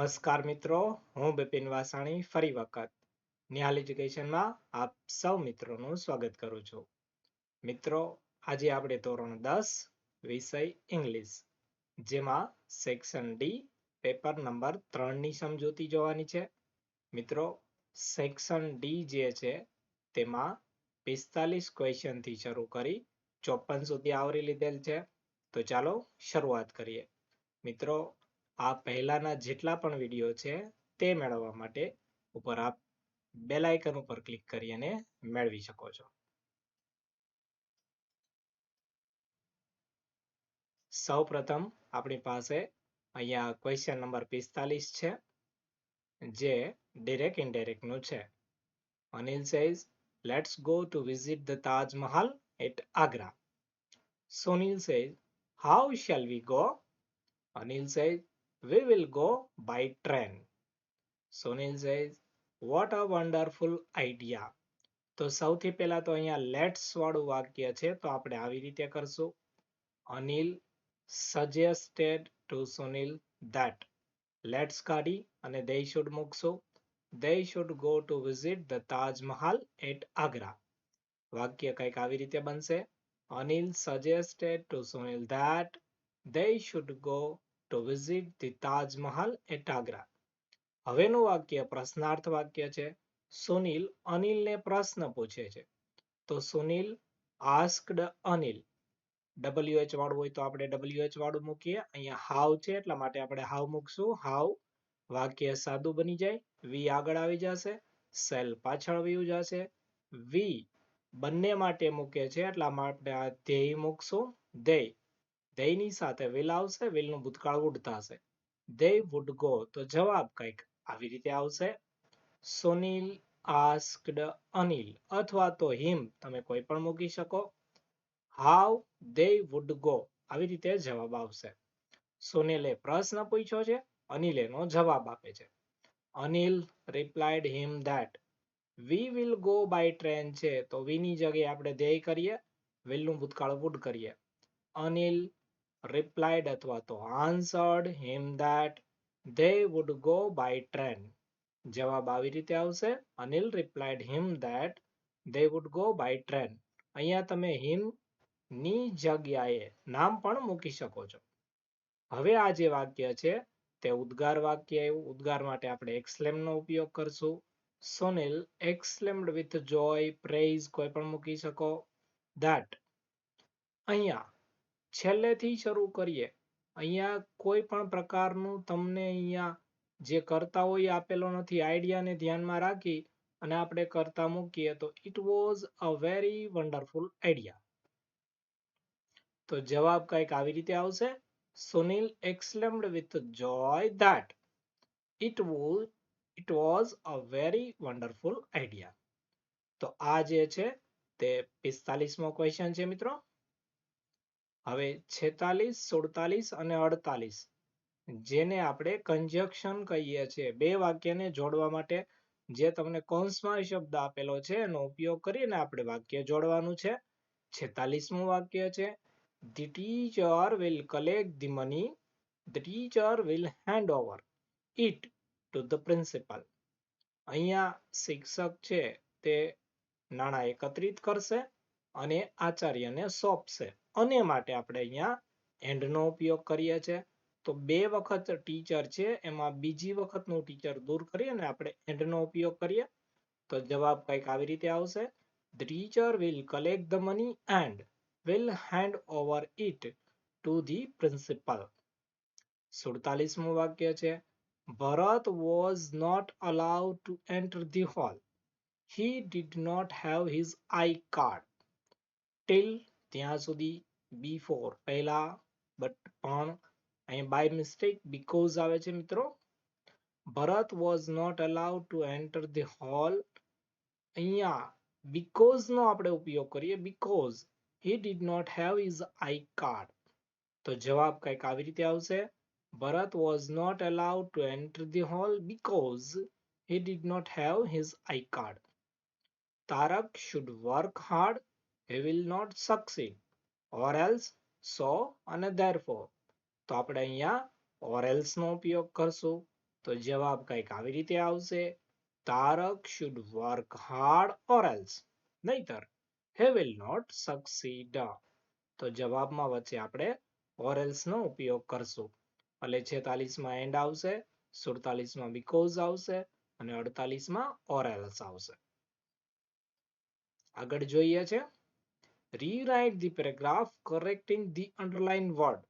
નમસ્કાર મિત્રો, હું બિપિન વાસાણી ફરી વખત નિહાલ એજ્યુકેશનમાં આપ સૌ મિત્રોનું સ્વાગત કરું છું. મિત્રો, આજે આપણે ધોરણ 10 વિષય ઇંગ્લિશ, જેમાં સેક્શન ડી પેપર નંબર 3 ની સમજૂતી જોવાની છે. મિત્રો, સેક્શન ડી જે છે તેમાં 45 ક્વેશ્ચન થી શરૂ કરી 54 સુધી આવરી લીધેલ છે. તો ચાલો શરૂઆત કરીએ. મિત્રો, આ પહેલાના જેટલા પણ વિડીયો છે તે મેળવવા માટે ઉપર આપ બેલ આઇકન ઉપર ક્લિક કરી અને મેળવી શકો છો. સૌપ્રથમ આપણી પાસે અહીંયા ક્વેશ્ચન નંબર 45 છે, જે ડાયરેક્ટ ઇનડાયરેક્ટ નું છે. Anil says, let's go to visit the Taj Mahal at Agra. Sunil says, how shall we go? Anil says, we will go by train. Sunil says, what a wonderful idea. તો સૌથી પહેલા તો અહીંયા let's વાળું વાક્ય છે, તો આપણે આવી રીતે કરશું. Anil suggested to Sunil that let's કાઢી અને they should મૂકશું. they should go to visit the Taj Mahal at Agra. વાક્ય કંઈક આવી રીતે બનશે. Anil suggested to Sunil that they should go to visit the Taj Mahal at Agra. હવેનું વાક્ય પ્રશ્નાર્થ વાક્ય છે. સુનિલ અનિલને પ્રશ્ન પૂછે છે. તો સુનિલ asked અનિલ, WH વાળું હોય તો આપણે WH વાળું મૂકીએ. અહીંયા હાઉ છે એટલા માટે આપણે હાઉ મૂકશું. હાઉ વાક્ય સાદું બની જાય. વી આગળ આવી જશે, સેલ પાછળ વયું જશે. વી બંને માટે મૂકે છે એટલા માટે આ ધ્યેય મૂકશું. ધ્યેયની સાથે વિલ આવશે, વિલનું ભૂતકાળ would થશે. they would go, તો જવાબ કંઈક આવી રીતે આવશે. સુનિલ asked અનિલ, અથવા તો him તમે કોઈ પણ મૂકી શકો. how they would go, આવી રીતે જવાબ આવશે. સુનિલે પ્રશ્ન પૂછ્યો છે, અનિલ એનો જવાબ આપે છે. Anil replied him that we will go by train છે, તો we ની જગ્યાએ આપણે they કરીએ, will નું ભૂતકાળ would કરીએ. અનિલ replied અથવા તો answered him that they would go by train. જવાબ આવી રીતે આવશે. Anil replied him that they would go by train. અહીંયા તમે him ની જગ્યાએ નામ પણ મૂકી શકો છો. હવે આ જે વાક્ય છે તે ઉદ્ગાર વાક્ય આવ્યું. ઉદ્ગાર માટે આપણે exclaim નો ઉપયોગ કરશું. Sunil exclaimed with joy, praise કોઈ પણ મૂકી શકો. that અહીંયા છેલ્લેથી શરૂ કરીએ. અહીંયા કોઈ પણ પ્રકારનું તમને અહીંયા જે કરતા હોય આપેલો નથી. આઈડિયાને ધ્યાનમાં રાખી અને આપણે કરતા મૂકીએ તો it was a very wonderful idea. તો જવાબ કંઈક આવી રીતે આવશે. Sunil exclaimed with joy that it was a very wonderful idea. તો આ જે છે તે 45મો ક્વેશ્ચન છે મિત્રો. હવે 46, 47 અને 48, જેને આપણે કંજક્શન કહીએ છીએ, બે વાક્યને જોડવા માટે જે તમને કૌંસમાં શબ્દ આપેલો છે એનો ઉપયોગ કરીને આપણે વાક્ય જોડવાનું છે. 46મું વાક્ય છે, the teacher will collect the money, the teacher will hand over it to the principal. અહીંયા શિક્ષક છે તે નાણાં એકત્રિત કરશે અને આચાર્યને સોંપશે. અને માટે આપણે અહીંયા એન્ડ નો ઉપયોગ કરીએ છીએ. તો બે વખત ટીચર છે એમાં બીજી વખતનું ટીચર દૂર કરી અને આપણે એન્ડ નો ઉપયોગ કરીએ તો જવાબ કંઈક આવી રીતે આવશે. The teacher will collect the money and will hand over it to the principal. 47મું વાક્ય છે, ભરત was not allowed to enter the hall. He did not have his I-card. till ત્યાં સુધી before પહેલા, but પણ અહીં by mistake because આવે છે મિત્રો. ભરત was not allowed to enter the hall. અહીંયા because નો આપણે ઉપયોગ કરીએ, because he did not have his I-card. તો જવાબ કંઈક આવી રીતે આવશે. ભરત was not allowed to enter the hall because he did not have his I-card. Tarak should work hard, he will not succeed, or else, so અને therefore. તો આપણે અહીંયા or else નો ઉપયોગ કરશું. તો જવાબ કંઈક આવી રીતે આવશે, Tarak should work hard or else, નહીતર he will not succeed. તો જવાબમાં વચ્ચે આપણે or else નો ઉપયોગ કરશું. એટલે 46 માં એન્ડ આવશે, 47 માં because આવશે અને 48 માં or else આવશે. આગળ જોઈએ છે, rewrite the paragraph correcting the underlined word.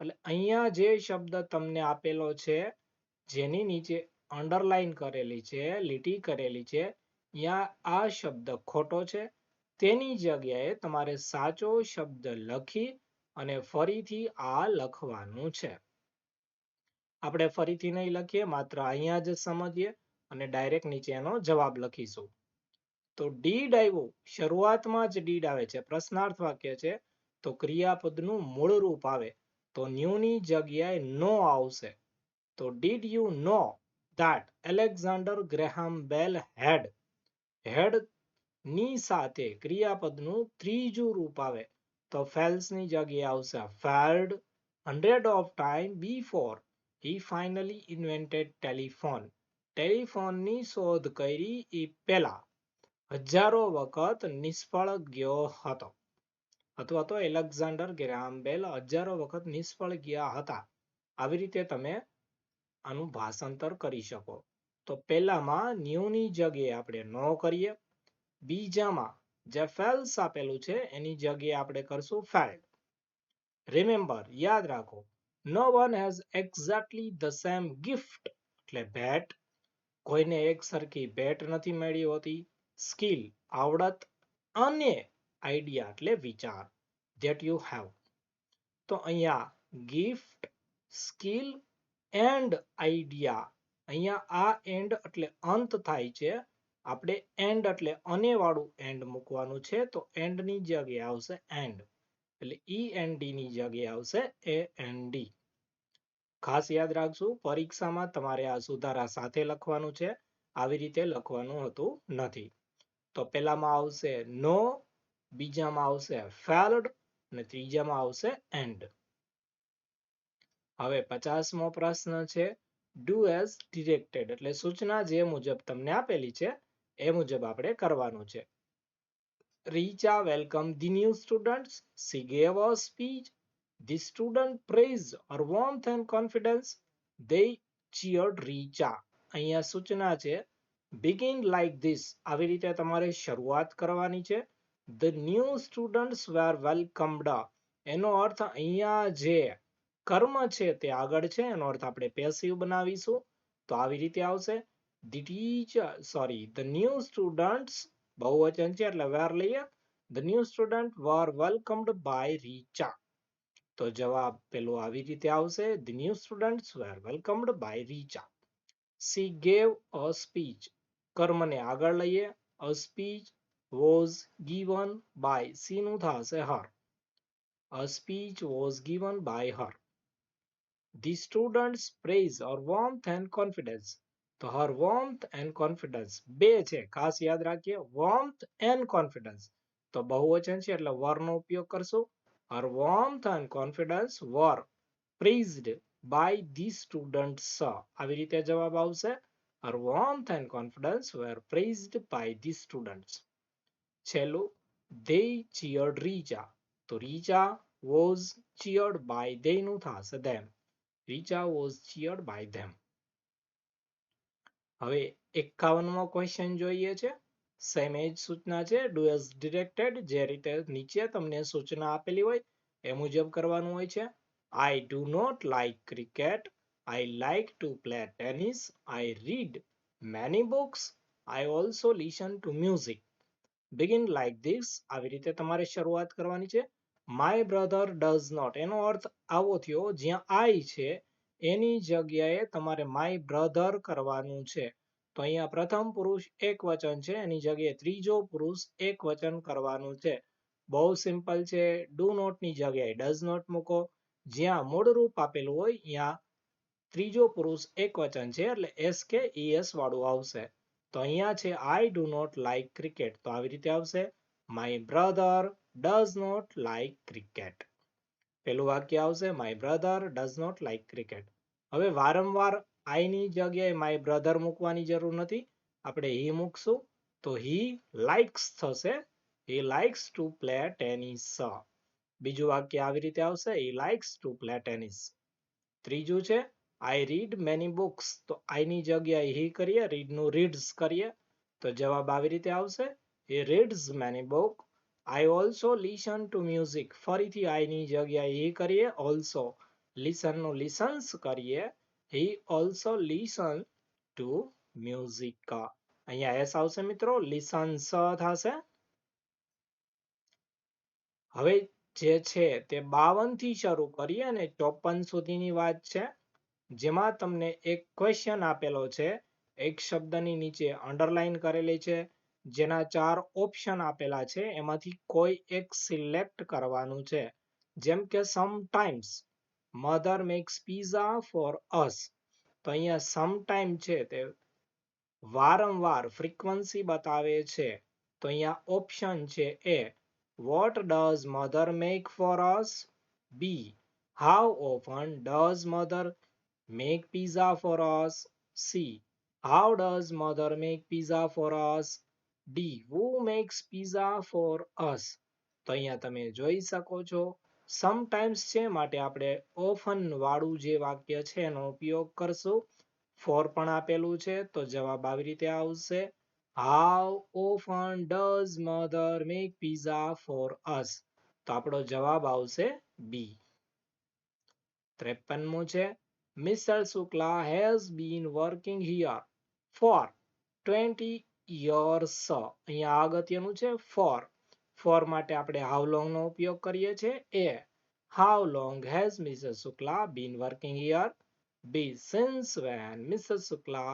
એટલે અહીંયા જે શબ્દ તમને આપેલો છે જેની નીચે અંડરલાઈન કરેલી છે, લીટી કરેલી છે, ત્યાં આ શબ્દ ખોટો છે, તેની જગ્યાએ તમારે સાચો શબ્દ લખી અને ફરીથી આ લખવાનું છે. આપણે ફરીથી નહીં લખીએ, માત્ર અહીંયા જ સમજીએ અને ડાયરેક્ટ નીચે એનો જવાબ લખીશું. તો ડીડ આવ્યું, શરૂઆતમાં જ ડીડ આવે છે, પ્રશ્નાર્થ વાક્ય છે, તો ક્રિયાપદનું મૂળ રૂપ આવે, તો ન્યૂની જગ્યાએ નો આવશે. તો did you know that Alexander Graham Bell had ની સાથે ક્રિયાપદનું ત્રીજું રૂપ આવે, તો fails ની જગ્યાએ આવશે failed 100 of time before he finally invented telephone. ટેલિફોનની શોધ કરી એ પહેલા હજારો વખત નિષ્ફળ ગયો હતો, અથવા તો એલેક્ઝાન્ડર ગ્રાહમ બેલ હજારો વખત નિષ્ફળ ગયા હતા. આવી રીતે તમે આનું ભાષાંતર કરી શકો. તો પહેલામાં ન્યૂની જગ્યાએ આપણે નો કરીએ, બીજામાં જે ફેલ્સ આપેલું છે એની જગ્યાએ આપણે કરશું failed. રિમેમ્બર, યાદ રાખો, no one has exactly the same gift એટલે ભેટ, કોઈને એક સરખી ભેટ નથી મળી હોતી. સ્કિલ આવડત અને આઈડિયા એટલે વિચાર that you have. તો અહીંયા ગિફ્ટ, સ્કિલ એન્ડ આઈડિયા, અહીંયા આ એન્ડ એટલે અંત થાય છે, આપણે એન્ડ એટલે અને વાળું એન્ડ મૂકવાનું છે, તો એન્ડ ની જગ્યાએ આવશે એન્ડ, એટલે END ની જગ્યાએ આવશે AND. ખાસ યાદ રાખશું, પરીક્ષામાં તમારે આ સુધારા સાથે લખવાનું છે, આવી રીતે લખવાનું હોતું નથી. તો પહેલામાં આવશે નો, બીજામાં આવશે failed અને ત્રીજામાં આવશે end. હવે 50મો પ્રશ્ન છે, do as directed એટલે સૂચના જે મુજબ તમને આપેલી છે એ મુજબ આપણે કરવાનું છે. Richa welcomed the new students. She gave a speech. The student praised her warmth and confidence. They cheered Richa. અહીંયા સૂચના છે, begin like this, આવી રીતે તમારે શરૂઆત કરવાની છે. The new students were welcomed. એનો અર્થ અહીંયા જે કર્મ છે તે આગળ છે, એનો અર્થ આપણે પેસિવ બનાવીશું, તો આવી રીતે આવશે. The new students બહુવચન છે એટલે were લઈએ. The new students were welcomed by Richa. તો જવાબ પેલો આવી રીતે આવશે, the new students were welcomed by Richa. She gave a speech. કર્મને આગળ લઈએ, a speech was given by, she નું થશે her. A speech was given by her. The students praise her warmth and confidence. તો her warmth and confidence બે છે, ખાસ યાદ રાખીએ, warmth and confidence. તો બહુવચન છે એટલે were નો ઉપયોગ કરશું. Her warmth and confidence were praised by the students. આવી રીતે જવાબ આવશે, her warmth and confidence were praised by the students. છેલ્લું, they cheered Richa. તો Richa was cheered by, they નું થશે them. Richa was cheered by them. હવે 51મો question જોઈએ છે, સેમ એજ સૂચના છે, ડુ એઝ ડિરેક્ટેડ, જે રીતે નીચે તમને સૂચના આપેલી હોય એ મુજબ કરવાનું હોય છે. I do not like cricket. I like to play tennis. I read many books. I also listen to music. Begin like this, આવી રીતે તમારે શરૂઆત કરવાની છે. My brother does not, એનો અર્થ આવો થયો, જ્યાં I છે એની જગ્યાએ તમારે my brother કરવાનું છે. તો અહીંયા પ્રથમ પુરુષ એક વચન છે, એની જગ્યાએ ત્રીજો પુરુષ એક વચન કરવાનું છે. બહુ સિમ્પલ છે, ડુ નોટ ની જગ્યાએ ડઝ નોટ મૂકો, જ્યાં મૂળ રૂપ આપેલું હોય ત્યાં ત્રીજો પુરુષ એક વચન છે એટલે એસ કે es વાળું આવશે. તો અહીંયા છે I do not like cricket, તો આવી રીતે આવશે, my brother does not like cricket. પેલું વાક્ય આવશે, my brother does not like cricket. હવે વારંવાર આઈ ની જગ્યાએ માય બ્રધર મૂકવાની જરૂર નથી, આપણે હી મૂકશું તો હી લાઇક્સ થશે. હી લાઇક્સ ટુ પ્લે ટેનિસ. બીજું વાક્ય આવી રીતે આવશે, હી લાઇક્સ ટુ પ્લે ટેનિસ. ત્રીજું છે આઈ રીડ મેની બુક્સ, તો આઈ ની જગ્યાએ હી કરીએ, રીડ નું રીડ્સ કરીએ તો જવાબ આવી રીતે આવશે, he reads many book. I also listen to music, ફરીથી આઈ ની જગ્યાએ હી કરીએ, ઓલ્સો લિસન નું લિસન્સ કરીએ, he also listen to music. અહીંયા એસ આવશે મિત્રો, લિસન્સ થશે. હવે જે છે તે 52 થી શરૂ કરીએ અને 54 સુધીની વાત છે, જેમાં તમને એક ક્વેશ્ચન આપેલો છે, એક શબ્દની નીચે અંડરલાઈન કરેલી છે, જેના 4 ઓપ્શન આપેલા છે, એમાંથી કોઈ એક સિલેક્ટ કરવાનું છે. જેમ કે sometimes mother makes pizza for us, તો અહીંયા સમટાઈમ છે તે વારંવાર ફ્રીક્વન્સી બતાવે છે, તો અહીંયા ઓપ્શન છે એ, what does mother make for us? B, how often does mother make pizza for us? C, how does mother make pizza for us? D, who makes pizza for us? તો અહીંયા તમે જોઈ શકો છો, સમટાઈમ્સ છે માટે આપણે ઓફન વાળું જે વાક્ય છે એનો ઉપયોગ કરશું. ફોર પણ આપેલું છે તો જવાબ આવી રીતે આવશે, how often does mother make pizza for us? તો આપણો જવાબ આવશે બી. 53મું છે, Mr. Shukla has been working here for 20 years. અહીંયા અગત્યનું છે for. for માટે આપણે how long નો ઉપયોગ કરીએ છીએ, એ, how long has Mr. Shukla been working here? B, since when Mr. Shukla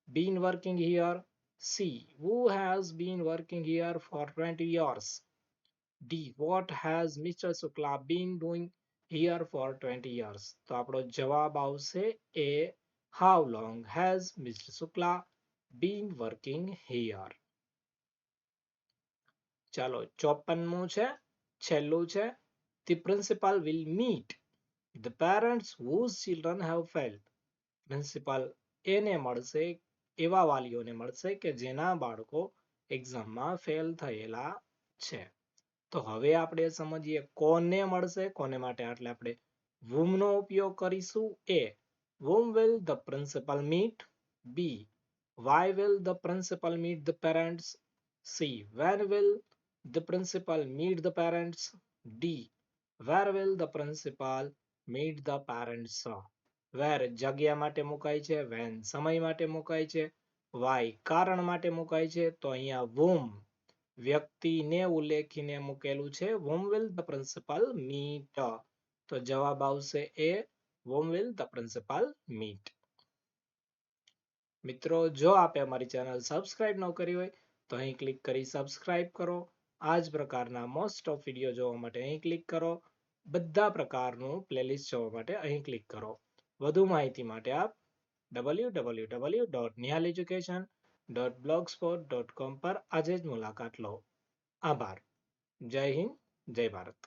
been working here? C, who has been working here for 20 years? D, what has Mr. Shukla been doing here for 20 years? તો આપણો જવાબ આવશે એ, how long has Mr. Shukla been working here? ચાલો 54મું છે, છેલ્લું છે, the principal will meet the parents whose children have failed. Principal એને મળશે, એવા વાલીઓને મળશે કે જેના બાળકો એક્ઝામમાં ફેલ થયેલા છે. તો હવે આપણે સમજીએ કોને મળશે, કોને માટે, એટલે આપણે whom નો ઉપયોગ કરીશું. એ, whom will the principal meet? B, why will the principal meet the parents? C, when will the principal meet the parents? D, where will the principal meet the parents? where જગ્યા માટે મુકાય છે, when સમય માટે મુકાય છે, why કારણ માટે મુકાય છે, તો અહીંયા whom વ્યક્તિને ઉલ્લેખીને મૂકેલું છે, whom will the principal meet? તો જવાબ આવશે એ, whom will the principal meet? મિત્રો જો આપે અમારી ચેનલ સબસ્ક્રાઇબ ન કરી હોય તો અહીં ક્લિક કરી સબસ્ક્રાઇબ કરો. આ જ પ્રકારના મોસ્ટ ઓફ વિડીયો જોવા માટે અહીં ક્લિક કરો. બધા પ્રકારનું પ્લેલિસ્ટ જોવા માટે અહીં ક્લિક કરો. વધુ માહિતી માટે આપ www.nihaleducation.blogspot.com પર આજે જ મુલાકાત લો. આભાર. જય હિન્દ, જય ભારત.